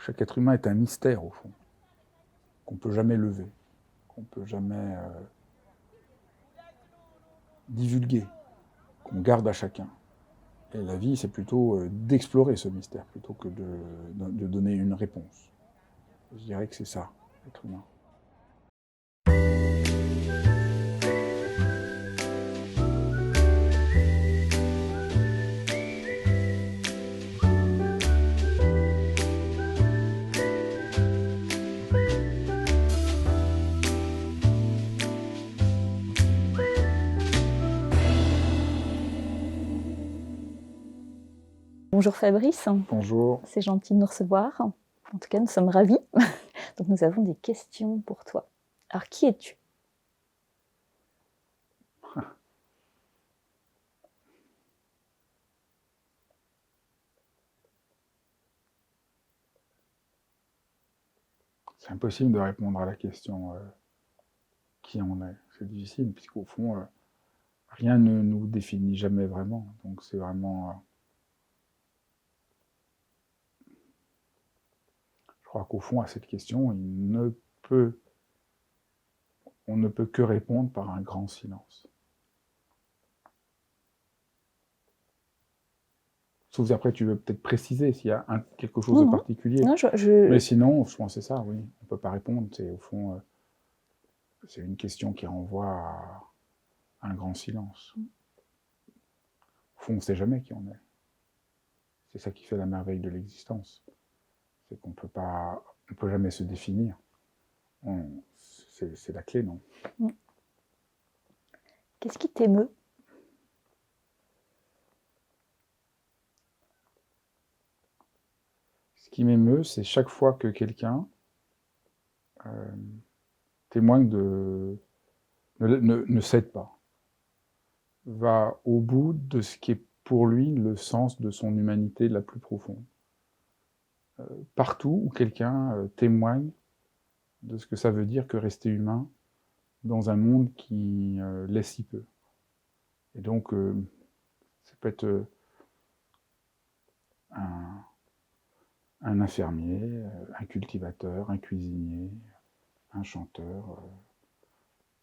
Chaque être humain est un mystère, au fond, qu'on ne peut jamais lever, qu'on ne peut jamais divulguer, qu'on garde à chacun. Et la vie, c'est plutôt d'explorer ce mystère, plutôt que de donner une réponse. Je dirais que c'est ça, l'être humain. Bonjour Fabrice, Bonjour. c'est gentil de nous recevoir. En tout cas, nous sommes ravis. Donc nous avons des questions pour toi. Alors, qui es-tu? C'est impossible de répondre à la question qui on est. C'est difficile, puisqu'au fond, rien ne nous définit jamais vraiment. Donc c'est vraiment... je crois qu'au fond, à cette question, on ne peut que répondre par un grand silence. Sauf si après, tu veux peut-être préciser s'il y a quelque chose de particulier. Non, Mais sinon, je pense que c'est ça, oui. On ne peut pas répondre. C'est, au fond, c'est une question qui renvoie à un grand silence. Au fond, on ne sait jamais qui on est. C'est ça qui fait la merveille de l'existence. C'est qu'on peut pas, on peut jamais se définir. C'est la clé, non? Qu'est-ce qui t'émeut? Ce qui m'émeut, c'est chaque fois que quelqu'un témoigne ne cède pas, va au bout de ce qui est pour lui le sens de son humanité la plus profonde. Partout où quelqu'un témoigne de ce que ça veut dire que rester humain dans un monde qui l'est si peu. Et donc, ça peut être un infirmier, un cultivateur, un cuisinier, un chanteur,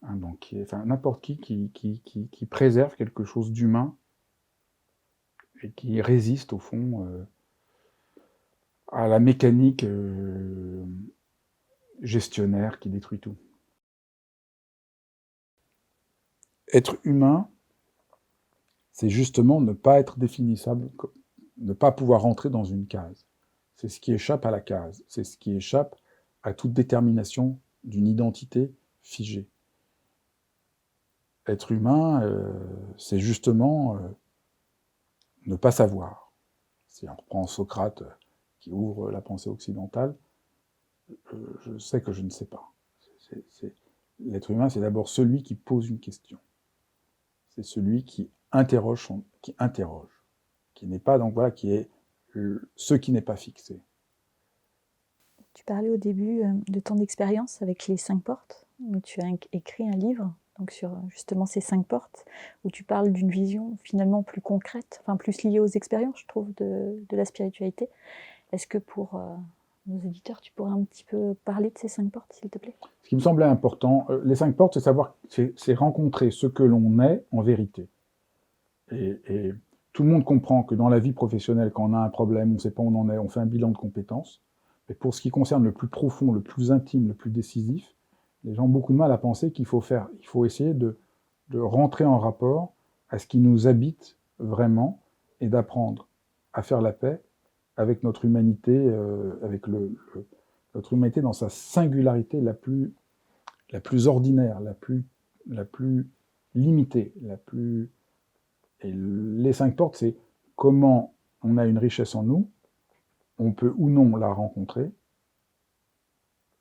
un banquier, enfin n'importe qui préserve quelque chose d'humain et qui résiste au fond à la mécanique gestionnaire qui détruit tout. Être humain, c'est justement ne pas être définissable, ne pas pouvoir rentrer dans une case. C'est ce qui échappe à la case, c'est ce qui échappe à toute détermination d'une identité figée. Être humain, c'est justement ne pas savoir. Si on reprend Socrate qui ouvre la pensée occidentale, je sais que je ne sais pas. L'être humain, c'est d'abord celui qui pose une question. C'est celui qui interroge, qui n'est pas, donc voilà, qui est ce qui n'est pas fixé. Tu parlais au début de ton expérience avec les 5 portes, où tu as écrit un livre donc sur justement ces 5 portes, où tu parles d'une vision finalement plus concrète, enfin plus liée aux expériences, je trouve, de la spiritualité. Est-ce que pour nos auditeurs, tu pourrais un petit peu parler de ces 5 portes, s'il te plaît? Ce qui me semblait important, les 5 portes, c'est rencontrer ce que l'on est en vérité. Et tout le monde comprend que dans la vie professionnelle, quand on a un problème, on ne sait pas où on en est, on fait un bilan de compétences. Mais pour ce qui concerne le plus profond, le plus intime, le plus décisif, les gens ont beaucoup de mal à penser qu'il faut essayer de rentrer en rapport à ce qui nous habite vraiment et d'apprendre à faire la paix avec notre humanité, avec notre humanité dans sa singularité la plus ordinaire, la plus limitée, la plus... Et les 5 portes, c'est comment on a une richesse en nous, on peut ou non la rencontrer,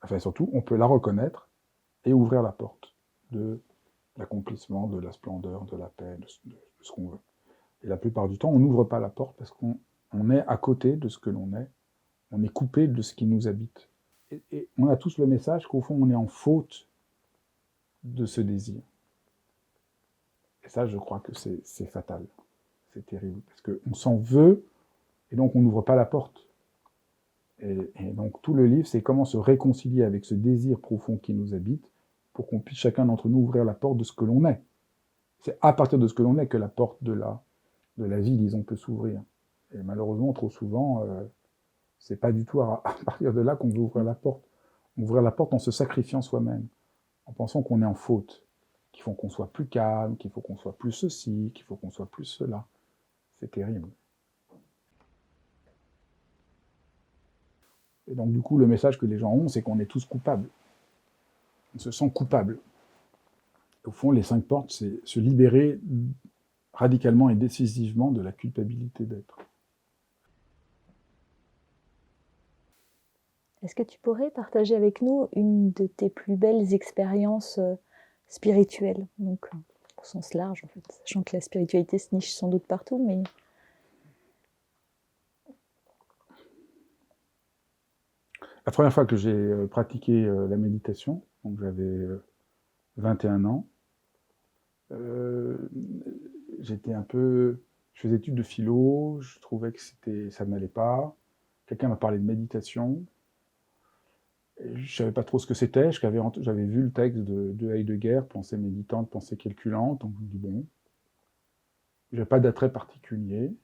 enfin surtout, on peut la reconnaître et ouvrir la porte de l'accomplissement, de la splendeur, de la paix, de ce qu'on veut. Et la plupart du temps, on n'ouvre pas la porte parce qu'on est à côté de ce que l'on est, on est coupé de ce qui nous habite. Et on a tous le message qu'au fond, on est en faute de ce désir. Et ça, je crois que c'est fatal. C'est terrible. Parce qu'on s'en veut, et donc on n'ouvre pas la porte. Et donc tout le livre, c'est comment se réconcilier avec ce désir profond qui nous habite pour qu'on puisse chacun d'entre nous ouvrir la porte de ce que l'on est. C'est à partir de ce que l'on est que la porte de la vie, disons, peut s'ouvrir. Et malheureusement, trop souvent, c'est pas du tout à partir de là qu'on veut ouvrir la porte. Ouvrir la porte en se sacrifiant soi-même, en pensant qu'on est en faute, qu'il faut qu'on soit plus calme, qu'il faut qu'on soit plus ceci, qu'il faut qu'on soit plus cela. C'est terrible. Et donc, du coup, le message que les gens ont, c'est qu'on est tous coupables. On se sent coupable. Au fond, les 5 portes, c'est se libérer radicalement et décisivement de la culpabilité d'être. Est-ce que tu pourrais partager avec nous une de tes plus belles expériences spirituelles, donc au sens large en fait, sachant que la spiritualité se niche sans doute partout, mais... La première fois que j'ai pratiqué la méditation, donc j'avais 21 ans, j'étais un peu... Je faisais études de philo, je trouvais que ça ne m'allait pas. Quelqu'un m'a parlé de méditation. Et je savais pas trop ce que c'était. J'avais vu le texte de Heidegger, Pensée méditante, pensée calculante. Donc je me dis, bon, j'ai pas d'attrait particulier.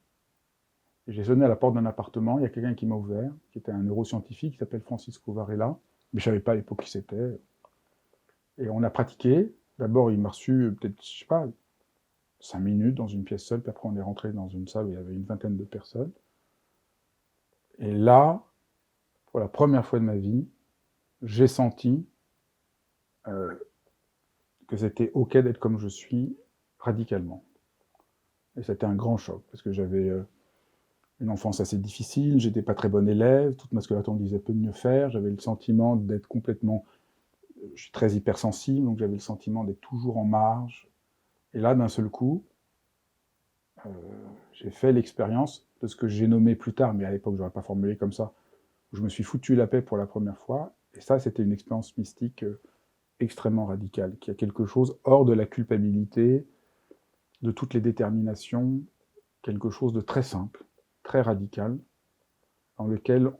Et j'ai sonné à la porte d'un appartement. Il y a quelqu'un qui m'a ouvert, qui était un neuroscientifique, qui s'appelle Francisco Varela. Mais je savais pas à l'époque qui c'était. Et on a pratiqué. D'abord, il m'a reçu peut-être, je sais pas, 5 minutes dans une pièce seule. Puis après, on est rentré dans une salle où il y avait une vingtaine de personnes. Et là, pour la première fois de ma vie, j'ai senti que c'était OK d'être comme je suis radicalement. Et c'était un grand choc, parce que j'avais une enfance assez difficile, j'étais pas très bon élève, toute ma scolarité on me disait peut mieux faire, j'avais le sentiment d'être complètement... Je suis très hypersensible, donc j'avais le sentiment d'être toujours en marge. Et là, d'un seul coup, euh, j'ai fait l'expérience de ce que j'ai nommé plus tard, mais à l'époque je n'aurais pas formulé comme ça, où je me suis foutu la paix pour la première fois. Et ça, c'était une expérience mystique extrêmement radicale, qui a quelque chose hors de la culpabilité, de toutes les déterminations, quelque chose de très simple, très radical, dans lequel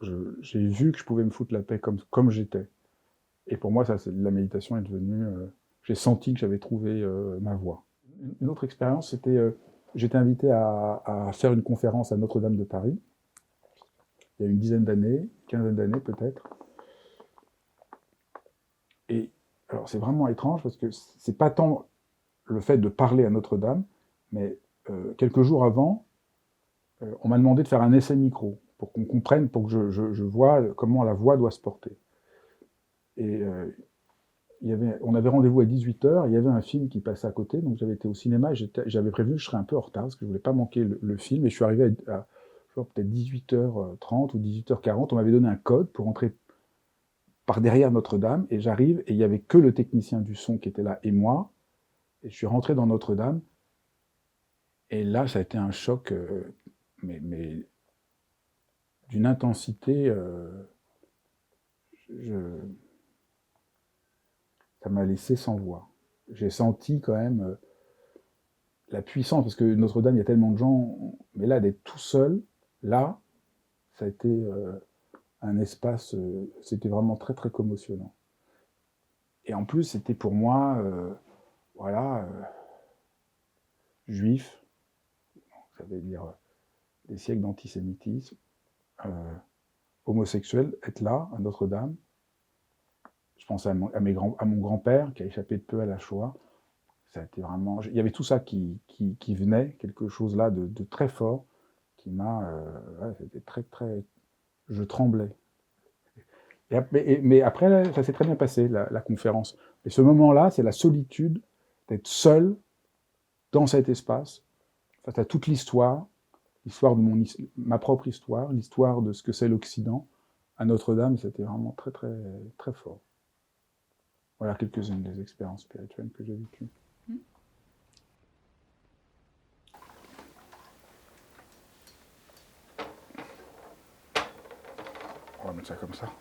j'ai vu que je pouvais me foutre la paix comme j'étais. Et pour moi, ça, la méditation est devenue... j'ai senti que j'avais trouvé ma voie. Une autre expérience, c'était... j'étais invité à faire une conférence à Notre-Dame de Paris, il y a une dizaine d'années, quinzaine d'années peut-être. Et alors, c'est vraiment étrange parce que c'est pas tant le fait de parler à Notre-Dame, mais quelques jours avant, on m'a demandé de faire un essai micro pour qu'on comprenne, pour que je vois comment la voix doit se porter. Et on avait rendez-vous à 18h, il y avait un film qui passait à côté, donc j'avais été au cinéma, j'avais prévu que je serais un peu en retard, parce que je ne voulais pas manquer le film, et je suis arrivé à peut-être 18h30 ou 18h40, on m'avait donné un code pour entrer par derrière Notre-Dame, et j'arrive, et il n'y avait que le technicien du son qui était là, et moi, et je suis rentré dans Notre-Dame, et là, ça a été un choc, mais d'une intensité, ça m'a laissé sans voix. J'ai senti quand même la puissance, parce que Notre-Dame, il y a tellement de gens, mais là, d'être tout seul, là, ça a été un espace, c'était vraiment très, très commotionnant. Et en plus, c'était pour moi, juif, ça veut dire des siècles d'antisémitisme, homosexuel, être là, à Notre-Dame. Je pensais à mon grand-père, qui a échappé de peu à la Shoah. Ça a été vraiment... Il y avait tout ça qui venait, quelque chose là de très fort, qui m'a... c'était très, très... Je tremblais. Mais après, ça s'est très bien passé, la conférence. Mais ce moment-là, c'est la solitude d'être seul dans cet espace, face à toute l'histoire de ma propre histoire, l'histoire de ce que c'est l'Occident. À Notre-Dame, c'était vraiment très, très, très fort. Voilà quelques-unes des expériences spirituelles que j'ai vécues. On va mettre ça comme ça.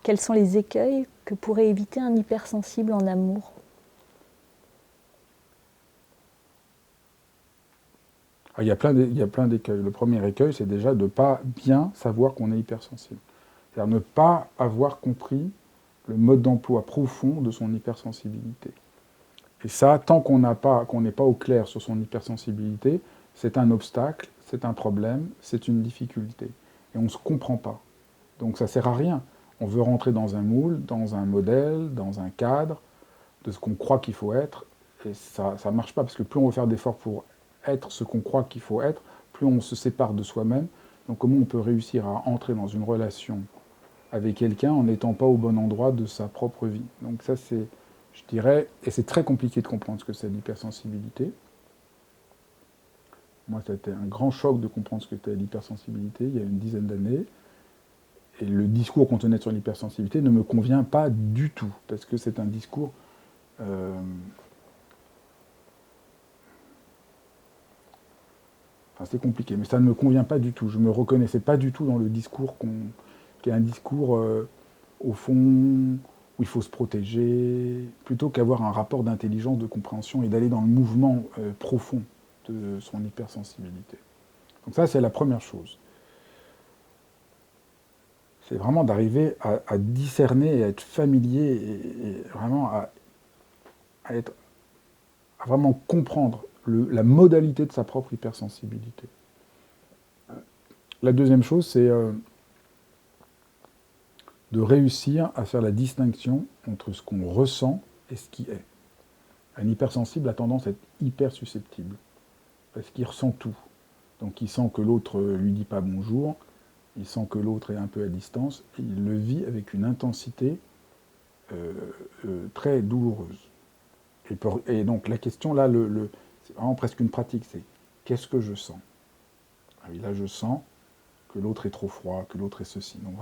quels sont les écueils que pourrait éviter un hypersensible en amour? Il y a plein d'écueils. Le premier écueil, c'est déjà de ne pas bien savoir qu'on est hypersensible. C'est-à-dire ne pas avoir compris le mode d'emploi profond de son hypersensibilité. Et ça, tant qu'on n'est pas au clair sur son hypersensibilité, c'est un obstacle, c'est un problème, c'est une difficulté. Et on ne se comprend pas. Donc ça ne sert à rien. On veut rentrer dans un moule, dans un modèle, dans un cadre de ce qu'on croit qu'il faut être, et ça ne marche pas, parce que plus on veut faire d'efforts pour être ce qu'on croit qu'il faut être, plus on se sépare de soi-même. Donc comment on peut réussir à entrer dans une relation avec quelqu'un en n'étant pas au bon endroit de sa propre vie? Donc ça, c'est, je dirais, et c'est très compliqué de comprendre ce que c'est l'hypersensibilité. Moi, ça a été un grand choc de comprendre ce que c'était l'hypersensibilité il y a une dizaine d'années. Et le discours qu'on tenait sur l'hypersensibilité ne me convient pas du tout, parce que c'est un discours enfin, c'est compliqué, mais ça ne me convient pas du tout. Je ne me reconnaissais pas du tout dans le discours qui est un discours, au fond, où il faut se protéger, plutôt qu'avoir un rapport d'intelligence, de compréhension et d'aller dans le mouvement profond de son hypersensibilité. Donc ça, c'est la première chose. C'est vraiment d'arriver à discerner et à être familier et vraiment à vraiment comprendre la modalité de sa propre hypersensibilité. La deuxième chose, c'est de réussir à faire la distinction entre ce qu'on ressent et ce qui est. Un hypersensible a tendance à être hyper susceptible, parce qu'il ressent tout. Donc il sent que l'autre lui dit pas bonjour, il sent que l'autre est un peu à distance, et il le vit avec une intensité très douloureuse. Et donc la question là, c'est vraiment presque une pratique, c'est qu'est-ce que je sens? Ah oui, là je sens que l'autre est trop froid, que l'autre est ceci. Donc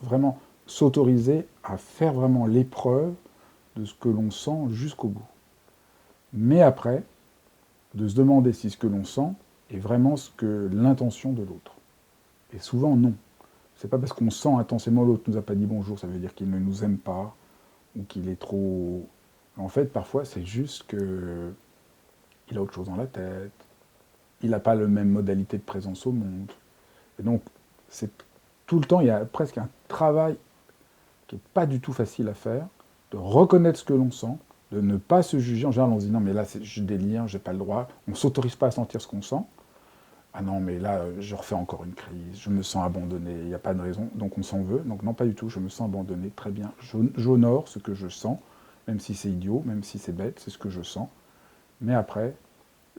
vraiment s'autoriser à faire vraiment l'épreuve de ce que l'on sent jusqu'au bout. Mais après, de se demander si ce que l'on sent est vraiment ce que l'intention de l'autre. Et souvent non. C'est pas parce qu'on sent intensément l'autre nous a pas dit bonjour, ça veut dire qu'il ne nous aime pas, ou qu'il est trop... En fait, parfois, c'est juste que il a autre chose dans la tête, il n'a pas la même modalité de présence au monde. Et donc, c'est tout le temps, il y a presque un travail qui n'est pas du tout facile à faire, de reconnaître ce que l'on sent, de ne pas se juger. En général, on se dit non, mais là, je délire, j'ai pas le droit. On ne s'autorise pas à sentir ce qu'on sent. Ah non, mais là, je refais encore une crise, je me sens abandonné, il n'y a pas de raison, donc on s'en veut. Donc non, pas du tout, je me sens abandonné, très bien. J'honore ce que je sens, même si c'est idiot, même si c'est bête, c'est ce que je sens. Mais après,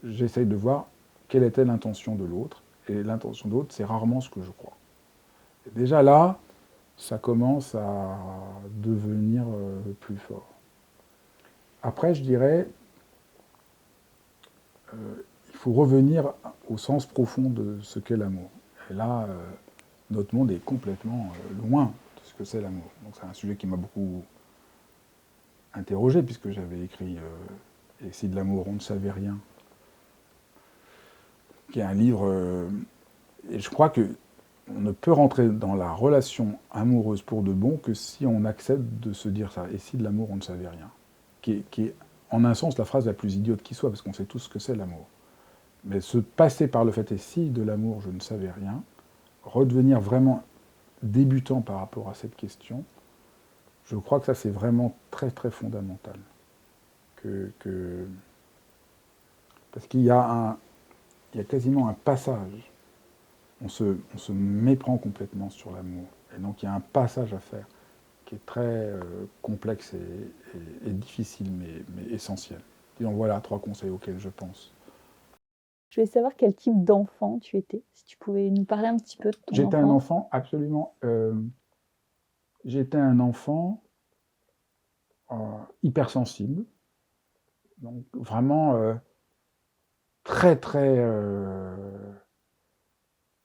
j'essaye de voir quelle était l'intention de l'autre, et l'intention de l'autre, c'est rarement ce que je crois. Et déjà là, ça commence à devenir plus fort. Après, je dirais, il faut revenir au sens profond de ce qu'est l'amour. Et là, notre monde est complètement loin de ce que c'est l'amour. Donc c'est un sujet qui m'a beaucoup interrogé, puisque j'avais écrit Et si de l'amour on ne savait rien, qui est un livre... et je crois que on ne peut rentrer dans la relation amoureuse pour de bon que si on accepte de se dire ça. Et si de l'amour on ne savait rien, qui est en un sens la phrase la plus idiote qui soit, parce qu'on sait tous ce que c'est l'amour. Mais se passer par le fait, et si de l'amour je ne savais rien, redevenir vraiment débutant par rapport à cette question, je crois que ça c'est vraiment très très fondamental. Parce qu'il y a quasiment un passage. On se méprend complètement sur l'amour. Et donc il y a un passage à faire qui est très complexe et difficile, mais essentiel. Disons, voilà 3 conseils auxquels je pense. Je voulais savoir quel type d'enfant tu étais, si tu pouvais nous parler un petit peu de ton J'étais un enfance. enfant absolument... j'étais un enfant hypersensible, donc vraiment très très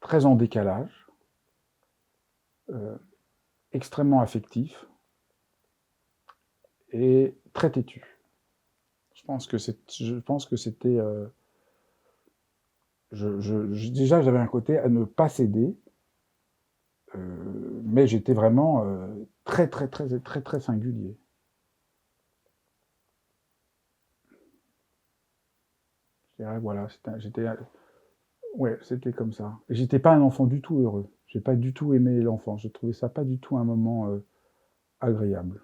très en décalage, euh, extrêmement affectif et très têtu. Je pense que c'était déjà j'avais un côté à ne pas céder, mais j'étais vraiment très, très, très, très, très singulier. Je dirais, voilà, ouais, c'était comme ça. Et j'étais pas un enfant du tout heureux. J'ai pas du tout aimé l'enfance. Je trouvais ça pas du tout un moment agréable.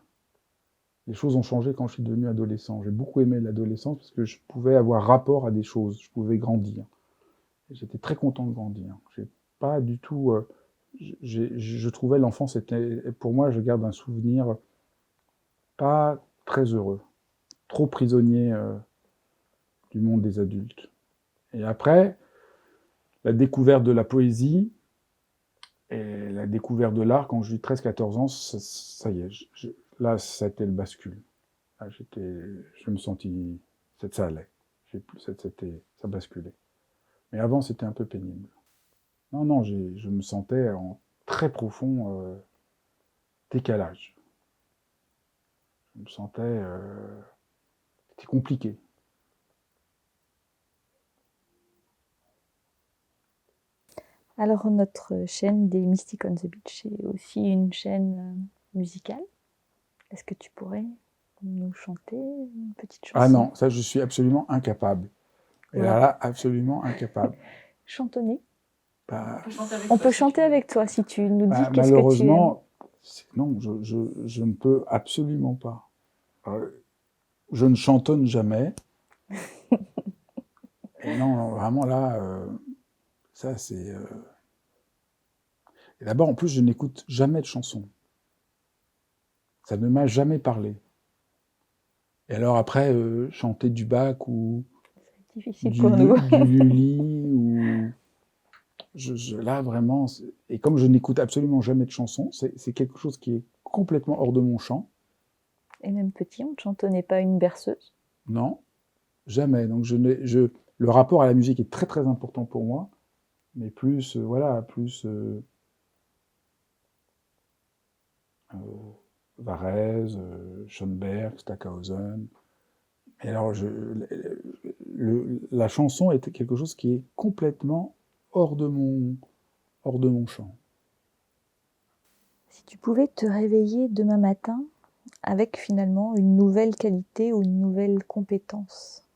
Les choses ont changé quand je suis devenu adolescent. J'ai beaucoup aimé l'adolescence parce que je pouvais avoir rapport à des choses. Je pouvais grandir. Et j'étais très content de grandir. J'ai pas du tout. Je trouvais l'enfance était, pour moi, je garde un souvenir pas très heureux, trop prisonnier du monde des adultes. Et après, la découverte de la poésie et la découverte de l'art, quand j'ai eu 13-14 ans, ça y est, là, ça a été le bascule. Là, je me sentis, ça allait. Ça basculait. Mais avant, c'était un peu pénible. Non, non, je me sentais en très profond décalage. Je me sentais, c'était compliqué. Alors, notre chaîne des Mystic on the Beach est aussi une chaîne musicale. Est-ce que tu pourrais nous chanter une petite chanson? Ah non, ça, je suis absolument incapable. Et Voilà. là, absolument incapable. Chantonner. Bah, On peut chanter avec toi si tu nous dis qu'est-ce que tu aimes. malheureusement, non, je ne peux absolument pas. Je ne chantonne jamais. Et non, vraiment là, ça c'est. Et d'abord, en plus, je n'écoute jamais de chansons. Ça ne m'a jamais parlé. Et alors après, chanter du Bach ou C'est difficile pour nous. du Lully ou là vraiment. Et comme je n'écoute absolument jamais de chansons, c'est quelque chose qui est complètement hors de mon champ. Et même petit, on ne chantonnait pas une berceuse? Non, jamais. Donc le rapport à la musique est très très important pour moi, mais plus voilà, plus Varese, Schoenberg, Stockhausen. Et alors la chanson est quelque chose qui est complètement hors de mon champ. Si tu pouvais te réveiller demain matin avec finalement une nouvelle qualité ou une nouvelle compétence?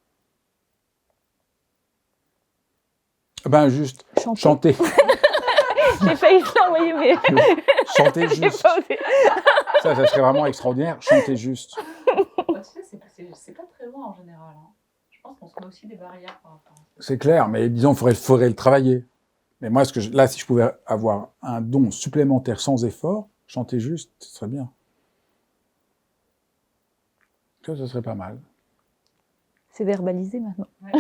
Ben juste chanter. J'ai failli te l'envoyer, mais Chanter j'ai juste. pas osé. Ça serait vraiment extraordinaire. Chanter juste. Bah, tu sais, c'est pas très loin en général. Hein. Je pense qu'on se met aussi des barrières par rapport à ça. C'est clair, mais disons, il faudrait le travailler. Mais moi, là, si je pouvais avoir un don supplémentaire sans effort, chanter juste, ce serait bien. Ça, ce serait pas mal. C'est verbalisé maintenant. Ouais.